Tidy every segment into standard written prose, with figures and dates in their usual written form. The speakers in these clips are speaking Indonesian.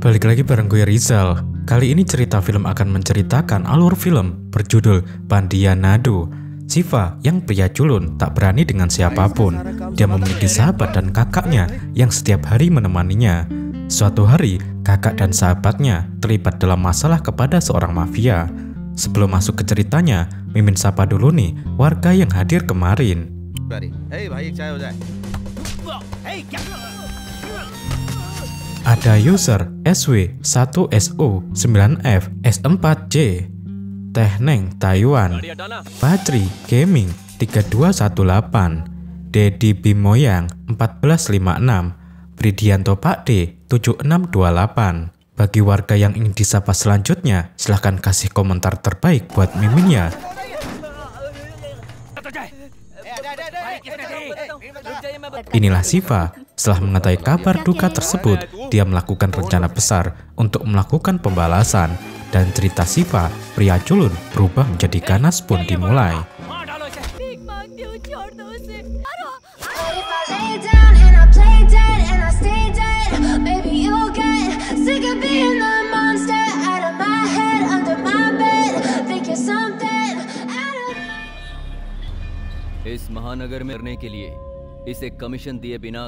Balik lagi bareng gue Rizal. Kali ini cerita film akan menceritakan alur film berjudul Bandiyanadu. Siva yang pria culun tak berani dengan siapapun. Dia memiliki sahabat dan kakaknya yang setiap hari menemaninya. Suatu hari, kakak dan sahabatnya terlibat dalam masalah kepada seorang mafia. Sebelum masuk ke ceritanya, Mimin sapa dulu nih warga yang hadir kemarin. Ada user SW1SO9F S4J, Tehneng Taiwan, Fajri Gaming 3218, Dedi Bimoyang 1456, Bridianto Pakde 7628. Bagi warga yang ingin disapa selanjutnya, silahkan kasih komentar terbaik buat Miminnya. Inilah Siva. Setelah mengetahui kabar duka tersebut, dia melakukan rencana besar untuk melakukan pembalasan. Dan cerita Siva, pria culun, berubah menjadi ganas pun dimulai.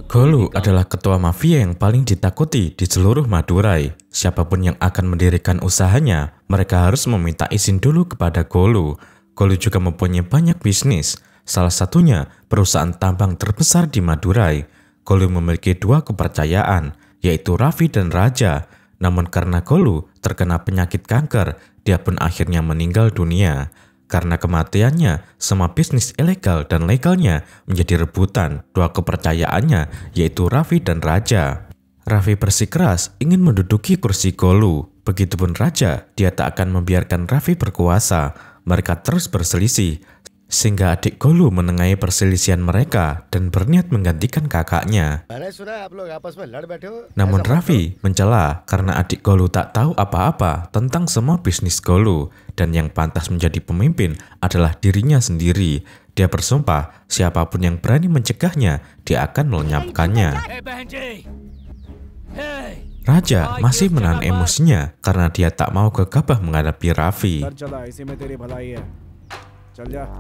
Golu adalah ketua mafia yang paling ditakuti di seluruh Madurai. Siapapun yang akan mendirikan usahanya, mereka harus meminta izin dulu kepada Golu. Golu juga mempunyai banyak bisnis, salah satunya perusahaan tambang terbesar di Madurai. Golu memiliki dua kepercayaan, yaitu Raffi dan Raja. Namun karena Golu terkena penyakit kanker, dia pun akhirnya meninggal dunia. Karena kematiannya, semua bisnis ilegal dan legalnya menjadi rebutan dua kepercayaannya, yaitu Raffi dan Raja. Raffi bersikeras ingin menduduki kursi Golu. Begitupun Raja, dia tak akan membiarkan Raffi berkuasa. Mereka terus berselisih, sehingga adik Golu menengahi perselisihan mereka dan berniat menggantikan kakaknya. Namun Raffi mencela karena adik Golu tak tahu apa-apa tentang semua bisnis Golu, dan yang pantas menjadi pemimpin adalah dirinya sendiri. Dia bersumpah siapapun yang berani mencegahnya, dia akan melenyapkannya. Raja masih menahan emosinya karena dia tak mau gegabah menghadapi Raffi.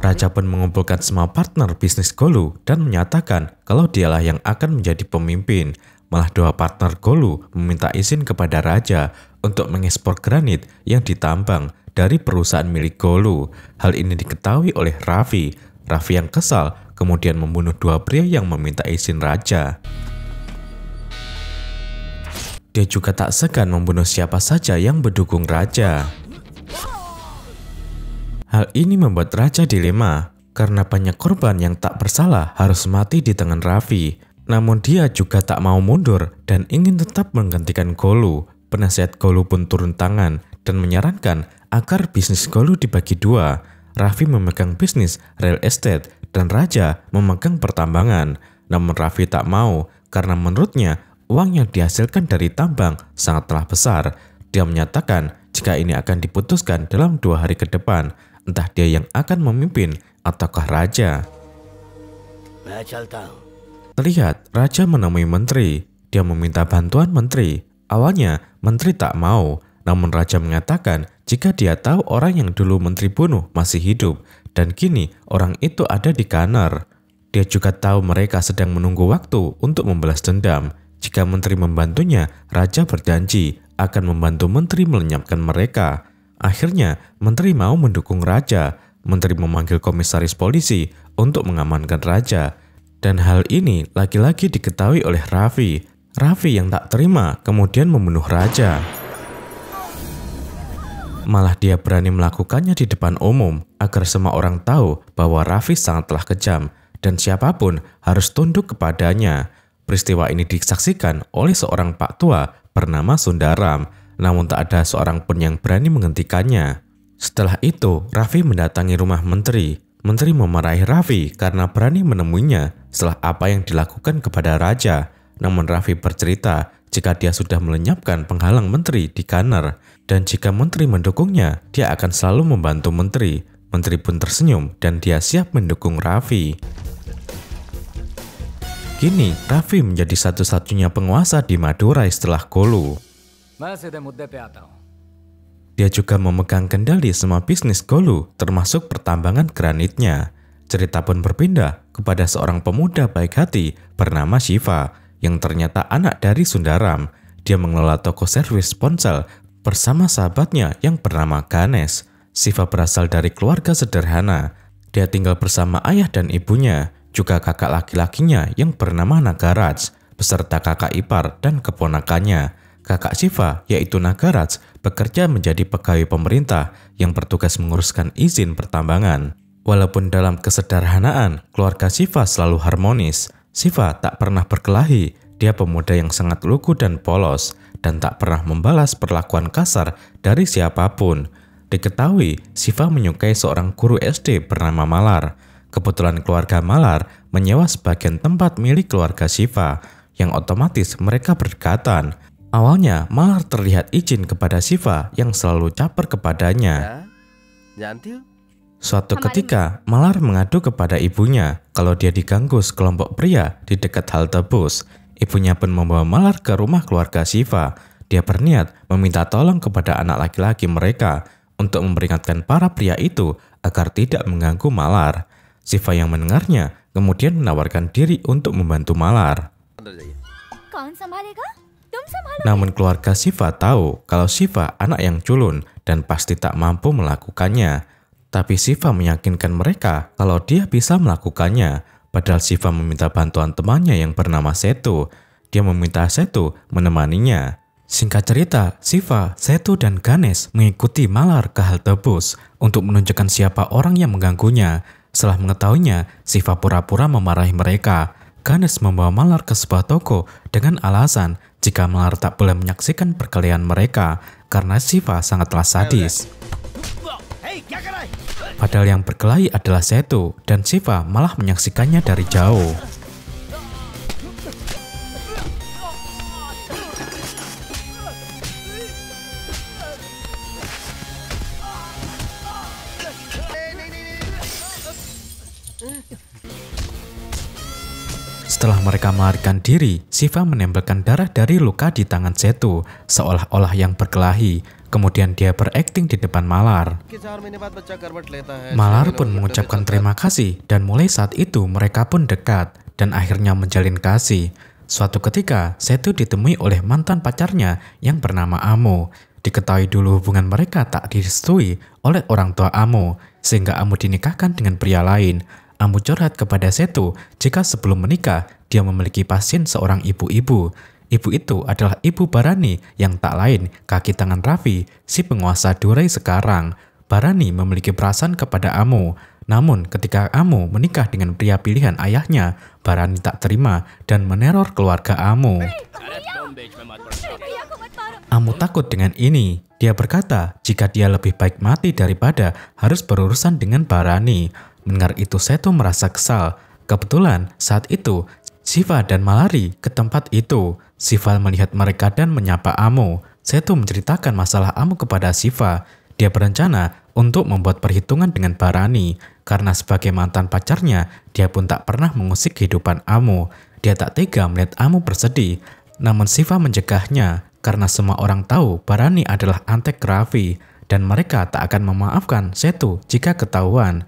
Raja pun mengumpulkan semua partner bisnis Golu dan menyatakan kalau dialah yang akan menjadi pemimpin. Malah dua partner Golu meminta izin kepada Raja untuk mengekspor granit yang ditambang dari perusahaan milik Golu. Hal ini diketahui oleh Raffi. Raffi yang kesal kemudian membunuh dua pria yang meminta izin Raja. Dia juga tak segan membunuh siapa saja yang mendukung Raja. Hal ini membuat Raja dilema, karena banyak korban yang tak bersalah harus mati di tangan Raffi. Namun dia juga tak mau mundur dan ingin tetap menggantikan Golu. Penasihat Golu pun turun tangan dan menyarankan agar bisnis Golu dibagi dua. Raffi memegang bisnis real estate dan Raja memegang pertambangan. Namun Raffi tak mau karena menurutnya uang yang dihasilkan dari tambang sangatlah besar. Dia menyatakan jika ini akan diputuskan dalam 2 hari ke depan, entah dia yang akan memimpin ataukah Raja. Terlihat Raja menemui menteri. Dia meminta bantuan menteri. Awalnya menteri tak mau, namun Raja mengatakan jika dia tahu orang yang dulu menteri bunuh masih hidup dan kini orang itu ada di Kanar. Dia juga tahu mereka sedang menunggu waktu untuk membalas dendam. Jika menteri membantunya, Raja berjanji akan membantu menteri melenyapkan mereka. Akhirnya, menteri mau mendukung Raja. Menteri memanggil komisaris polisi untuk mengamankan Raja. Dan hal ini lagi-lagi diketahui oleh Raffi. Raffi yang tak terima kemudian membunuh Raja. Malah dia berani melakukannya di depan umum agar semua orang tahu bahwa Raffi sangatlah kejam dan siapapun harus tunduk kepadanya. Peristiwa ini disaksikan oleh seorang pak tua bernama Sundaram, namun tak ada seorang pun yang berani menghentikannya. Setelah itu, Raffi mendatangi rumah menteri. Menteri memarahi Raffi karena berani menemuinya setelah apa yang dilakukan kepada Raja. Namun Raffi bercerita jika dia sudah melenyapkan penghalang menteri di Kanner. Dan jika menteri mendukungnya, dia akan selalu membantu menteri. Menteri pun tersenyum dan dia siap mendukung Raffi. Kini, Raffi menjadi satu-satunya penguasa di Madurai setelah Golu. Dia juga memegang kendali semua bisnis Golu, termasuk pertambangan granitnya. Cerita pun berpindah kepada seorang pemuda baik hati bernama Shiva, yang ternyata anak dari Sundaram. Dia mengelola toko servis ponsel bersama sahabatnya yang bernama Ganesh. Shiva berasal dari keluarga sederhana. Dia tinggal bersama ayah dan ibunya, juga kakak laki-lakinya yang bernama Nagaraj, beserta kakak ipar dan keponakannya. Kakak Shiva, yaitu Nagaraj, bekerja menjadi pegawai pemerintah yang bertugas menguruskan izin pertambangan. Walaupun dalam kesederhanaan, keluarga Shiva selalu harmonis. Shiva tak pernah berkelahi, dia pemuda yang sangat lugu dan polos, dan tak pernah membalas perlakuan kasar dari siapapun. Diketahui, Shiva menyukai seorang guru SD bernama Malar. Kebetulan keluarga Malar menyewa sebagian tempat milik keluarga Shiva, yang otomatis mereka berdekatan. Awalnya, Malar terlihat izin kepada Shiva yang selalu caper kepadanya. Suatu ketika, Malar mengadu kepada ibunya kalau dia diganggu sekelompok pria di dekat halte bus. Ibunya pun membawa Malar ke rumah keluarga Shiva. Dia berniat meminta tolong kepada anak laki-laki mereka untuk memperingatkan para pria itu agar tidak mengganggu Malar. Shiva yang mendengarnya kemudian menawarkan diri untuk membantu Malar. Namun keluarga Shiva tahu kalau Shiva anak yang culun dan pasti tak mampu melakukannya. Tapi Shiva meyakinkan mereka kalau dia bisa melakukannya. Padahal Shiva meminta bantuan temannya yang bernama Setu. Dia meminta Setu menemaninya. Singkat cerita, Shiva, Setu, dan Ganesh mengikuti Malar ke halte bus untuk menunjukkan siapa orang yang mengganggunya. Setelah mengetahuinya, Shiva pura-pura memarahi mereka. Ganesh membawa Malar ke sebuah toko dengan alasan jika Malar tak boleh menyaksikan perkelahian mereka karena Shiva sangatlah sadis. Padahal yang berkelahi adalah Setu, dan Shiva malah menyaksikannya dari jauh. Setelah mereka melarikan diri, Shiva menempelkan darah dari luka di tangan Setu, seolah-olah yang berkelahi. Kemudian dia berakting di depan Malar. Malar pun mengucapkan terima kasih, dan mulai saat itu mereka pun dekat, dan akhirnya menjalin kasih. Suatu ketika, Setu ditemui oleh mantan pacarnya yang bernama Amo. Diketahui dulu hubungan mereka tak direstui oleh orang tua Amo, sehingga Amo dinikahkan dengan pria lain. Amo curhat kepada Setu jika sebelum menikah, dia memiliki pasien seorang ibu-ibu. Ibu itu adalah Ibu Barani yang tak lain kaki tangan Raffi, si penguasa Durai sekarang. Barani memiliki perasaan kepada Amo. Namun ketika Amo menikah dengan pria pilihan ayahnya, Barani tak terima dan meneror keluarga Amo. Amo takut dengan ini. Dia berkata jika dia lebih baik mati daripada harus berurusan dengan Barani. Mendengar itu Setu merasa kesal. Kebetulan saat itu Shiva dan Malari ke tempat itu. Shiva melihat mereka dan menyapa Amo. Setu menceritakan masalah Amo kepada Shiva. Dia berencana untuk membuat perhitungan dengan Barani. Karena sebagai mantan pacarnya, dia pun tak pernah mengusik kehidupan Amo. Dia tak tega melihat Amo bersedih. Namun Shiva mencegahnya karena semua orang tahu Barani adalah antek Raffi. Dan mereka tak akan memaafkan Setu jika ketahuan.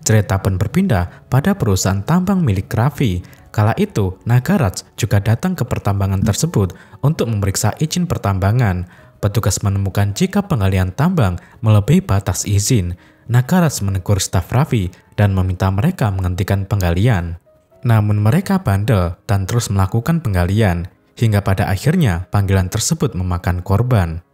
Cerita pun berpindah pada perusahaan tambang milik Raffi. Kala itu, Nagaraj juga datang ke pertambangan tersebut untuk memeriksa izin pertambangan. Petugas menemukan jika penggalian tambang melebihi batas izin. Nagaraj menegur staf Raffi dan meminta mereka menghentikan penggalian. Namun mereka bandel dan terus melakukan penggalian, hingga pada akhirnya panggilan tersebut memakan korban.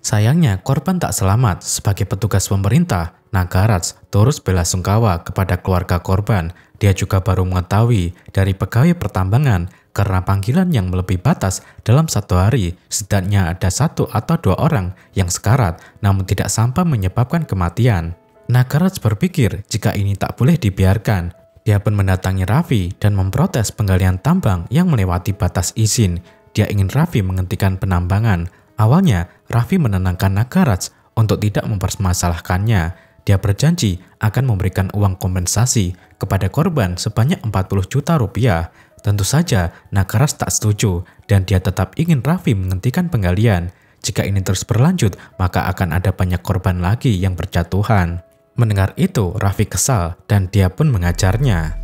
Sayangnya korban tak selamat. Sebagai petugas pemerintah, Nagaraj terus belasungkawa kepada keluarga korban. Dia juga baru mengetahui dari pegawai pertambangan karena panggilan yang melebihi batas dalam satu hari. Setidaknya ada 1 atau 2 orang yang sekarat namun tidak sampai menyebabkan kematian. Nagaraj berpikir jika ini tak boleh dibiarkan. Dia pun mendatangi Raffi dan memprotes penggalian tambang yang melewati batas izin. Dia ingin Raffi menghentikan penambangan. Awalnya, Raffi menenangkan Nagaraj untuk tidak mempermasalahkannya. Dia berjanji akan memberikan uang kompensasi kepada korban sebanyak 40 juta rupiah. Tentu saja, Nagaraj tak setuju dan dia tetap ingin Raffi menghentikan penggalian. Jika ini terus berlanjut, maka akan ada banyak korban lagi yang berjatuhan. Mendengar itu, Raffi kesal dan dia pun mengajarnya.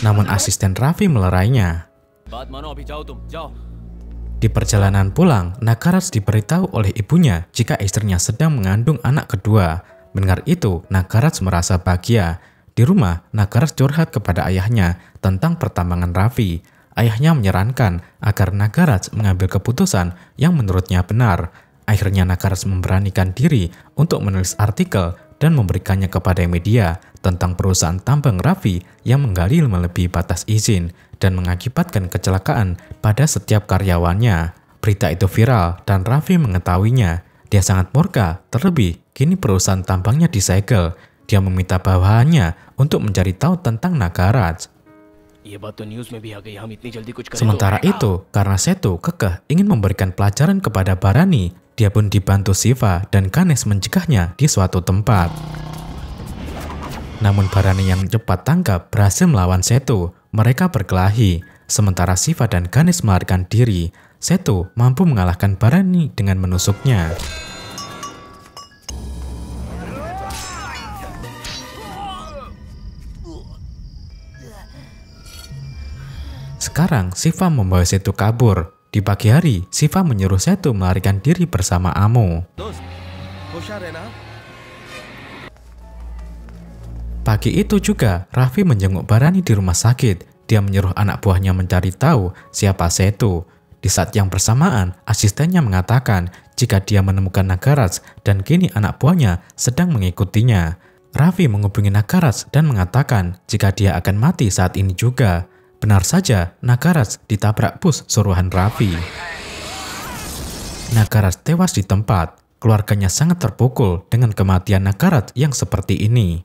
Namun asisten Raffi melerainya. Di perjalanan pulang, Nagaraj diberitahu oleh ibunya jika istrinya sedang mengandung anak kedua. Mendengar itu, Nagaraj merasa bahagia. Di rumah, Nagaraj curhat kepada ayahnya tentang pertambangan Raffi. Ayahnya menyarankan agar Nagaraj mengambil keputusan yang menurutnya benar. Akhirnya Nagaraj memberanikan diri untuk menulis artikel dan memberikannya kepada media tentang perusahaan tambang Raffi yang menggali melebihi batas izin dan mengakibatkan kecelakaan pada setiap karyawannya. Berita itu viral dan Raffi mengetahuinya. Dia sangat murka, terlebih kini perusahaan tambangnya disegel. Dia meminta bawahannya untuk mencari tahu tentang Nagaraj. Sementara itu, karena Setu kekeh ingin memberikan pelajaran kepada Bharani, dia pun dibantu Shiva dan Ganesh mencegahnya di suatu tempat. Namun Bharani yang cepat tanggap berhasil melawan Setu. Mereka berkelahi. Sementara Shiva dan Ganesh melarikan diri, Setu mampu mengalahkan Bharani dengan menusuknya. Sekarang Shiva membawa Setu kabur. Di pagi hari, Shiva menyuruh Setu melarikan diri bersama Amo. Pagi itu juga, Raffi menjenguk Bharani di rumah sakit. Dia menyuruh anak buahnya mencari tahu siapa Setu. Di saat yang bersamaan, asistennya mengatakan jika dia menemukan Nagaraj dan kini anak buahnya sedang mengikutinya. Raffi menghubungi Nagaraj dan mengatakan jika dia akan mati saat ini juga. Benar saja, Nagaraj ditabrak bus suruhan Raffi. Nagaraj tewas di tempat. Keluarganya sangat terpukul dengan kematian Nagaraj yang seperti ini.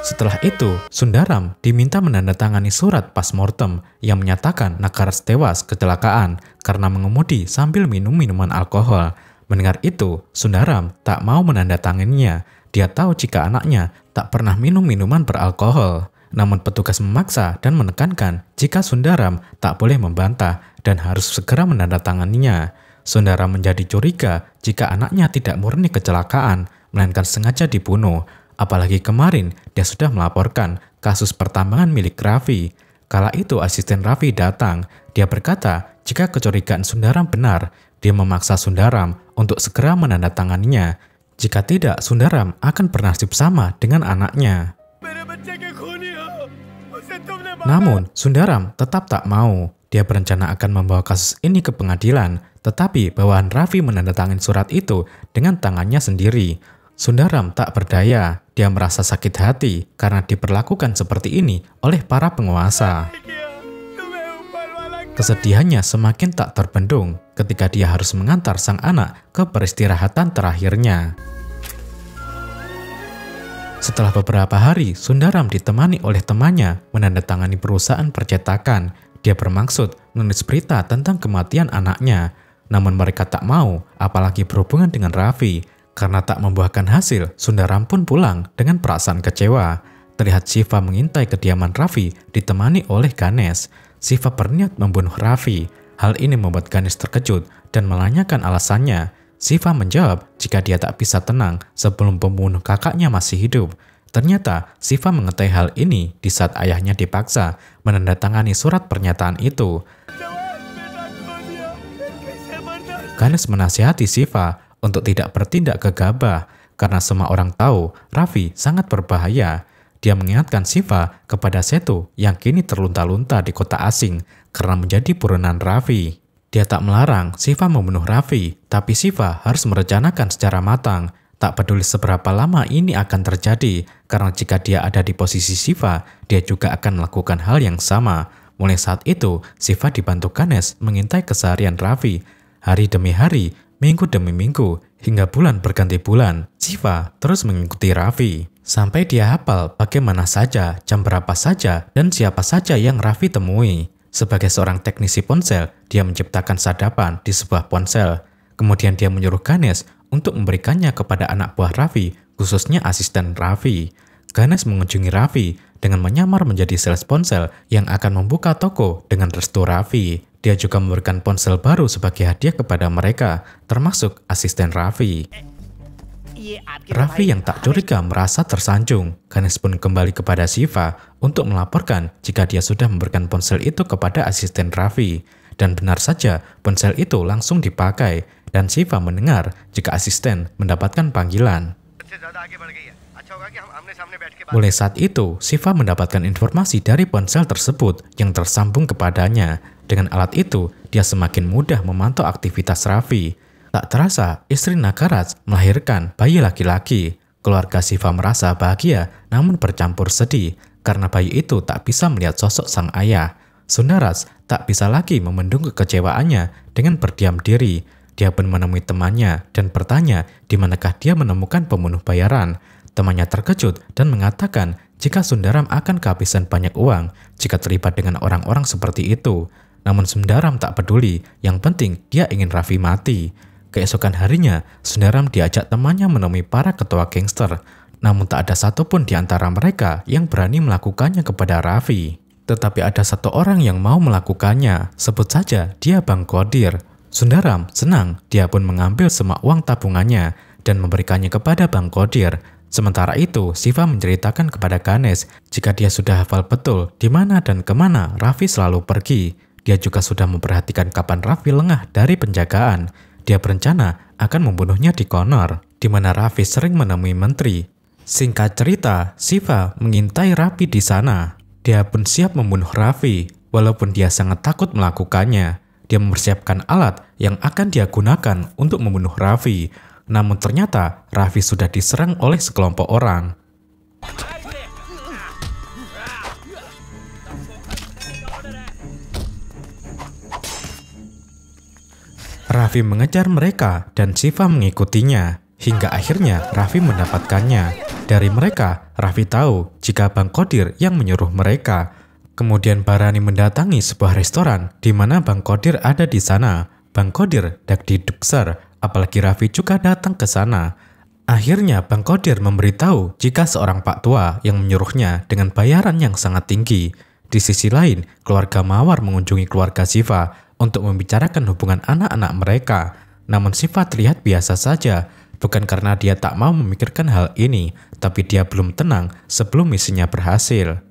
Setelah itu, Sundaram diminta menandatangani surat postmortem yang menyatakan Nagaraj tewas kecelakaan karena mengemudi sambil minum minuman alkohol. Mendengar itu, Sundaram tak mau menandatanganinya. Dia tahu jika anaknya tak pernah minum minuman beralkohol. Namun petugas memaksa dan menekankan jika Sundaram tak boleh membantah dan harus segera menandatanganinya. Sundaram menjadi curiga jika anaknya tidak murni kecelakaan, melainkan sengaja dibunuh. Apalagi kemarin dia sudah melaporkan kasus pertambangan milik Raffi. Kala itu asisten Raffi datang. Dia berkata jika kecurigaan Sundaram benar, dia memaksa Sundaram untuk segera menandatanganinya. Jika tidak, Sundaram akan bernasib sama dengan anaknya. Namun, Sundaram tetap tak mau. Dia berencana akan membawa kasus ini ke pengadilan, tetapi bawahan Raffi menandatangani surat itu dengan tangannya sendiri. Sundaram tak berdaya. Dia merasa sakit hati karena diperlakukan seperti ini oleh para penguasa. Kesedihannya semakin tak terbendung ketika dia harus mengantar sang anak ke peristirahatan terakhirnya. Setelah beberapa hari, Sundaram ditemani oleh temannya menandatangani perusahaan percetakan. Dia bermaksud menulis berita tentang kematian anaknya. Namun mereka tak mau, apalagi berhubungan dengan Raffi. Karena tak membuahkan hasil, Sundaram pun pulang dengan perasaan kecewa. Terlihat Shiva mengintai kediaman Raffi ditemani oleh Ganesh. Shiva berniat membunuh Raffi. Hal ini membuat Ganesh terkejut dan menanyakan alasannya. Shiva menjawab jika dia tak bisa tenang sebelum pembunuh kakaknya masih hidup. Ternyata Shiva mengetahui hal ini di saat ayahnya dipaksa menandatangani surat pernyataan itu. Ganesh menasihati Shiva untuk tidak bertindak gegabah karena semua orang tahu Raffi sangat berbahaya. Dia mengingatkan Shiva kepada Setu yang kini terlunta-lunta di kota asing karena menjadi buronan Raffi. Dia tak melarang Shiva membunuh Raffi, tapi Shiva harus merencanakan secara matang. Tak peduli seberapa lama ini akan terjadi, karena jika dia ada di posisi Shiva, dia juga akan melakukan hal yang sama. Mulai saat itu, Shiva dibantu Ganesh mengintai keseharian Raffi. Hari demi hari, Minggu demi minggu, hingga bulan berganti bulan, Shiva terus mengikuti Raffi. Sampai dia hafal bagaimana saja, jam berapa saja, dan siapa saja yang Raffi temui. Sebagai seorang teknisi ponsel, dia menciptakan sadapan di sebuah ponsel. Kemudian dia menyuruh Ganesh untuk memberikannya kepada anak buah Raffi, khususnya asisten Raffi. Ganesh mengunjungi Raffi dengan menyamar menjadi sales ponsel yang akan membuka toko dengan restu Raffi. Dia juga memberikan ponsel baru sebagai hadiah kepada mereka, termasuk asisten Raffi. Raffi yang tak curiga merasa tersanjung. Ganesh pun kembali kepada Shiva untuk melaporkan jika dia sudah memberikan ponsel itu kepada asisten Raffi. Dan benar saja, ponsel itu langsung dipakai, dan Shiva mendengar jika asisten mendapatkan panggilan. Mulai saat itu, Shiva mendapatkan informasi dari ponsel tersebut yang tersambung kepadanya. Dengan alat itu, dia semakin mudah memantau aktivitas Raffi. Tak terasa, istri Nagaraj melahirkan bayi laki-laki. Keluarga Shiva merasa bahagia, namun bercampur sedih, karena bayi itu tak bisa melihat sosok sang ayah. Sundaraj tak bisa lagi membendung kekecewaannya dengan berdiam diri. Dia pun menemui temannya dan bertanya di manakah dia menemukan pembunuh bayaran. Temannya terkejut dan mengatakan jika Sundaram akan kehabisan banyak uang jika terlibat dengan orang-orang seperti itu. Namun Sundaram tak peduli, yang penting dia ingin Raffi mati. Keesokan harinya, Sundaram diajak temannya menemui para ketua gangster. Namun tak ada satupun di antara mereka yang berani melakukannya kepada Raffi. Tetapi ada satu orang yang mau melakukannya, sebut saja dia Bang Kodir. Sundaram senang, dia pun mengambil semua uang tabungannya dan memberikannya kepada Bang Kodir. Sementara itu, Shiva menceritakan kepada Ganesh jika dia sudah hafal betul di mana dan kemana Raffi selalu pergi. Dia juga sudah memperhatikan kapan Raffi lengah dari penjagaan. Dia berencana akan membunuhnya di Connor, di mana Raffi sering menemui menteri. Singkat cerita, Shiva mengintai Raffi di sana. Dia pun siap membunuh Raffi, walaupun dia sangat takut melakukannya. Dia mempersiapkan alat yang akan dia gunakan untuk membunuh Raffi. Namun ternyata Raffi sudah diserang oleh sekelompok orang. Raffi mengejar mereka dan Shiva mengikutinya. Hingga akhirnya Raffi mendapatkannya. Dari mereka, Raffi tahu jika Bang Kodir yang menyuruh mereka. Kemudian Barani mendatangi sebuah restoran di mana Bang Kodir ada di sana. Bang Kodir dak didupser, apalagi Raffi juga datang ke sana. Akhirnya Bang Kodir memberitahu jika seorang pak tua yang menyuruhnya dengan bayaran yang sangat tinggi. Di sisi lain, keluarga Mawar mengunjungi keluarga Shiva untuk membicarakan hubungan anak-anak mereka. Namun Shiva terlihat biasa saja, bukan karena dia tak mau memikirkan hal ini, tapi dia belum tenang sebelum misinya berhasil.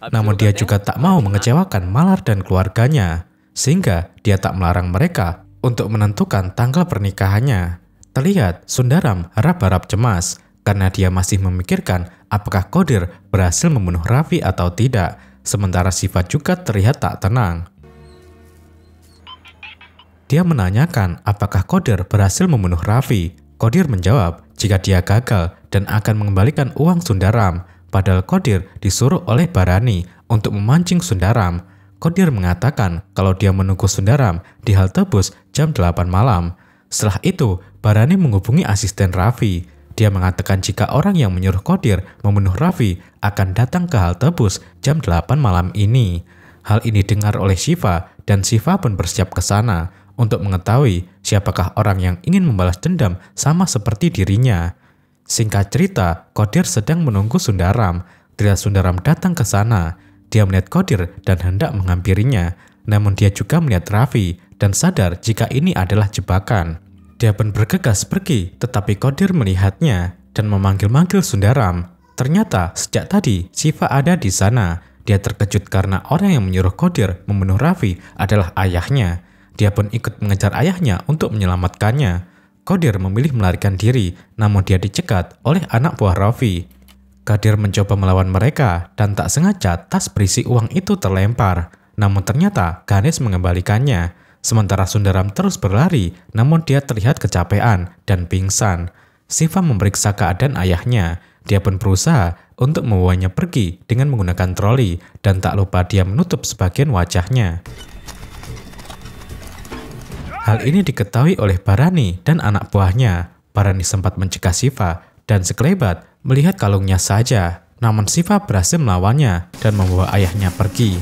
Namun dia juga tak mau mengecewakan Malar dan keluarganya, sehingga dia tak melarang mereka untuk menentukan tanggal pernikahannya. Terlihat Sundaram harap-harap cemas, karena dia masih memikirkan apakah Kodir berhasil membunuh Raffi atau tidak, sementara Shiva juga terlihat tak tenang. Dia menanyakan apakah Kodir berhasil membunuh Raffi. Kodir menjawab jika dia gagal dan akan mengembalikan uang Sundaram, padahal Kodir disuruh oleh Barani untuk memancing Sundaram. Kodir mengatakan kalau dia menunggu Sundaram di halte bus jam 8 malam. Setelah itu, Barani menghubungi asisten Raffi. Dia mengatakan jika orang yang menyuruh Kodir membunuh Raffi akan datang ke halte bus jam 8 malam ini. Hal ini dengar oleh Shiva dan Shiva pun bersiap ke sana untuk mengetahui siapakah orang yang ingin membalas dendam sama seperti dirinya. Singkat cerita, Kodir sedang menunggu Sundaram. Terlihat Sundaram datang ke sana. Dia melihat Kodir dan hendak menghampirinya. Namun dia juga melihat Raffi dan sadar jika ini adalah jebakan. Dia pun bergegas pergi, tetapi Kodir melihatnya dan memanggil-manggil Sundaram. Ternyata sejak tadi Shiva ada di sana. Dia terkejut karena orang yang menyuruh Kodir membunuh Raffi adalah ayahnya. Dia pun ikut mengejar ayahnya untuk menyelamatkannya. Kodir memilih melarikan diri, namun dia dicegat oleh anak buah Raffi. Kodir mencoba melawan mereka dan tak sengaja tas berisi uang itu terlempar. Namun ternyata Ganesh mengembalikannya. Sementara Sundaram terus berlari, namun dia terlihat kecapean dan pingsan. Shiva memeriksa keadaan ayahnya. Dia pun berusaha untuk membawanya pergi dengan menggunakan troli dan tak lupa dia menutup sebagian wajahnya. Hal ini diketahui oleh Barani dan anak buahnya. Barani sempat mencegah Shiva dan sekelebat melihat kalungnya saja. Namun Shiva berhasil melawannya dan membawa ayahnya pergi.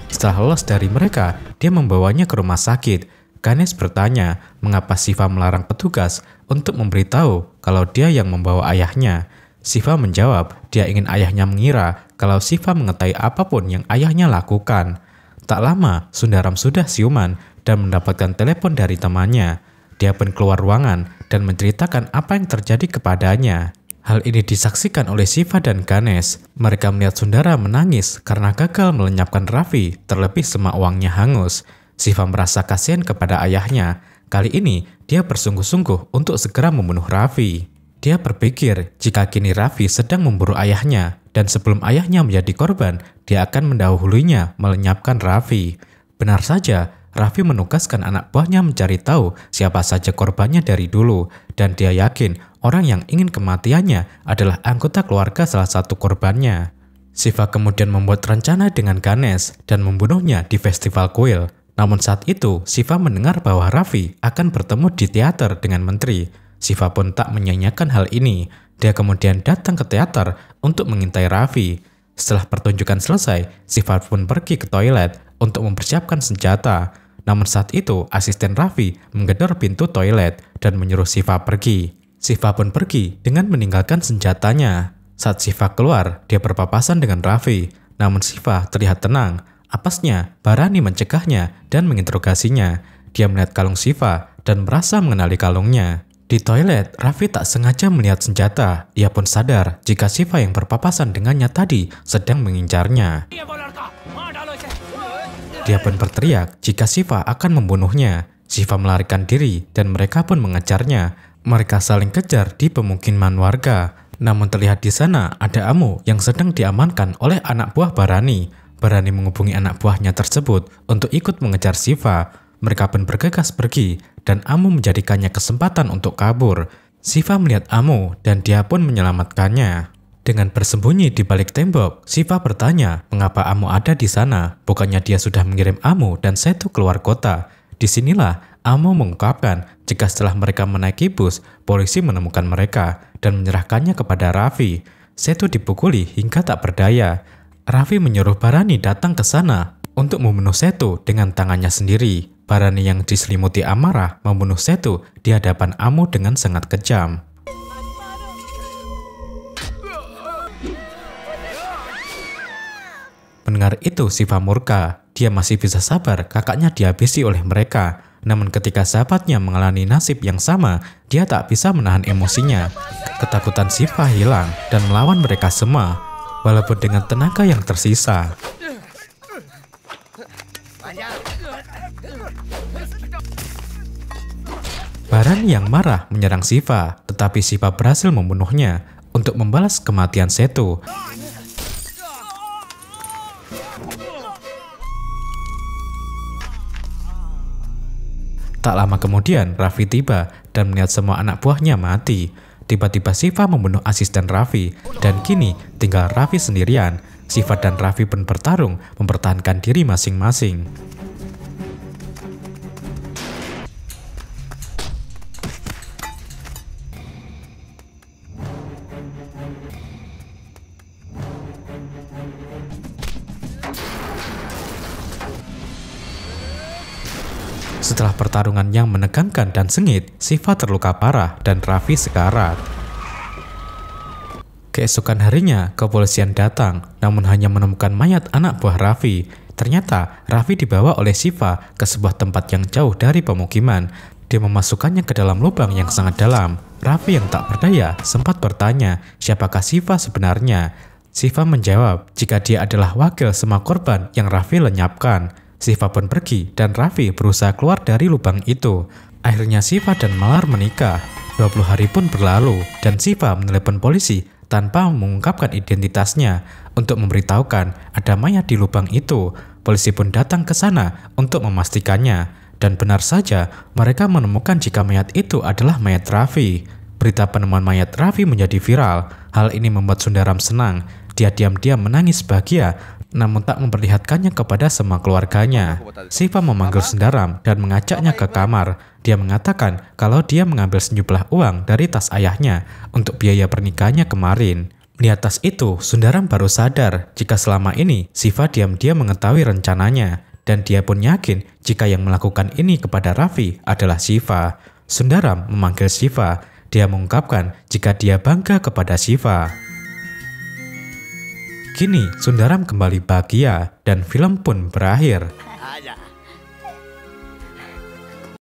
Setelah lolos dari mereka, dia membawanya ke rumah sakit. Ganesh bertanya mengapa Shiva melarang petugas untuk memberitahu kalau dia yang membawa ayahnya. Shiva menjawab dia ingin ayahnya mengira kalau Shiva mengetahui apapun yang ayahnya lakukan. Tak lama, Sundaram sudah siuman dan mendapatkan telepon dari temannya. Dia pun keluar ruangan dan menceritakan apa yang terjadi kepadanya. Hal ini disaksikan oleh Shiva dan Ganesh. Mereka melihat Sundara menangis karena gagal melenyapkan Raffi, terlebih semua uangnya hangus. Shiva merasa kasihan kepada ayahnya. Kali ini, dia bersungguh-sungguh untuk segera membunuh Raffi. Dia berpikir jika kini Raffi sedang memburu ayahnya, dan sebelum ayahnya menjadi korban, dia akan mendahulunya melenyapkan Raffi. Benar saja, Raffi menugaskan anak buahnya mencari tahu siapa saja korbannya dari dulu, dan dia yakin orang yang ingin kematiannya adalah anggota keluarga salah satu korbannya. Shiva kemudian membuat rencana dengan Ganesh dan membunuhnya di festival kuil. Namun saat itu, Shiva mendengar bahwa Raffi akan bertemu di teater dengan menteri. Shiva pun tak menyanyiakan hal ini. Dia kemudian datang ke teater untuk mengintai Raffi. Setelah pertunjukan selesai, Shiva pun pergi ke toilet untuk mempersiapkan senjata. Namun saat itu, asisten Raffi menggedor pintu toilet dan menyuruh Shiva pergi. Shiva pun pergi dengan meninggalkan senjatanya. Saat Shiva keluar, dia berpapasan dengan Raffi. Namun Shiva terlihat tenang. Apasnya, Barani mencegahnya dan menginterogasinya. Dia melihat kalung Shiva dan merasa mengenali kalungnya. Di toilet, Raffi tak sengaja melihat senjata. Ia pun sadar jika Shiva yang berpapasan dengannya tadi sedang mengincarnya. Dia pun berteriak jika Shiva akan membunuhnya. Shiva melarikan diri dan mereka pun mengejarnya. Mereka saling kejar di pemukiman warga. Namun terlihat di sana ada Amu yang sedang diamankan oleh anak buah Barani. Barani menghubungi anak buahnya tersebut untuk ikut mengejar Shiva. Mereka pun bergegas pergi dan Amu menjadikannya kesempatan untuk kabur. Shiva melihat Amu dan dia pun menyelamatkannya. Dengan bersembunyi di balik tembok, Shiva bertanya mengapa Amu ada di sana. Bukannya dia sudah mengirim Amu dan Setu keluar kota. Disinilah Amu mengungkapkan jika setelah mereka menaiki bus, polisi menemukan mereka dan menyerahkannya kepada Raffi. Setu dipukuli hingga tak berdaya. Raffi menyuruh Barani datang ke sana untuk membunuh Setu dengan tangannya sendiri. Barani yang diselimuti amarah membunuh Setu di hadapan Amu dengan sangat kejam. Mendengar itu, Shiva murka. Dia masih bisa sabar kakaknya dihabisi oleh mereka. Namun ketika sahabatnya mengalami nasib yang sama, dia tak bisa menahan emosinya. Ketakutan Shiva hilang dan melawan mereka semua, walaupun dengan tenaga yang tersisa. Barani yang marah menyerang Shiva, tetapi Shiva berhasil membunuhnya untuk membalas kematian Setu. Tak lama kemudian, Raffi tiba dan melihat semua anak buahnya mati. Tiba-tiba Shiva membunuh asisten Raffi, dan kini tinggal Raffi sendirian. Shiva dan Raffi pun bertarung mempertahankan diri masing-masing. Setelah pertarungan yang menegangkan dan sengit, Shiva terluka parah dan Raffi sekarat. Keesokan harinya, kepolisian datang, namun hanya menemukan mayat anak buah Raffi. Ternyata, Raffi dibawa oleh Shiva ke sebuah tempat yang jauh dari pemukiman. Dia memasukkannya ke dalam lubang yang sangat dalam. Raffi yang tak berdaya sempat bertanya, siapakah Shiva sebenarnya? Shiva menjawab, jika dia adalah wakil semua korban yang Raffi lenyapkan. Shiva pun pergi dan Raffi berusaha keluar dari lubang itu. Akhirnya Shiva dan Malar menikah. 20 hari pun berlalu dan Shiva menelepon polisi tanpa mengungkapkan identitasnya untuk memberitahukan ada mayat di lubang itu. Polisi pun datang ke sana untuk memastikannya. Dan benar saja mereka menemukan jika mayat itu adalah mayat Raffi. Berita penemuan mayat Raffi menjadi viral. Hal ini membuat Sundaram senang. Dia diam-diam menangis bahagia, namun tak memperlihatkannya kepada semua keluarganya. Siva memanggil Sundaram dan mengajaknya ke kamar. Dia mengatakan kalau dia mengambil sejumlah uang dari tas ayahnya untuk biaya pernikahannya kemarin. Di atas itu, Sundaram baru sadar jika selama ini Siva diam-diam mengetahui rencananya. Dan dia pun yakin jika yang melakukan ini kepada Raffi adalah Siva. Sundaram memanggil Siva. Dia mengungkapkan jika dia bangga kepada Siva. Kini Sundaram kembali bahagia dan film pun berakhir.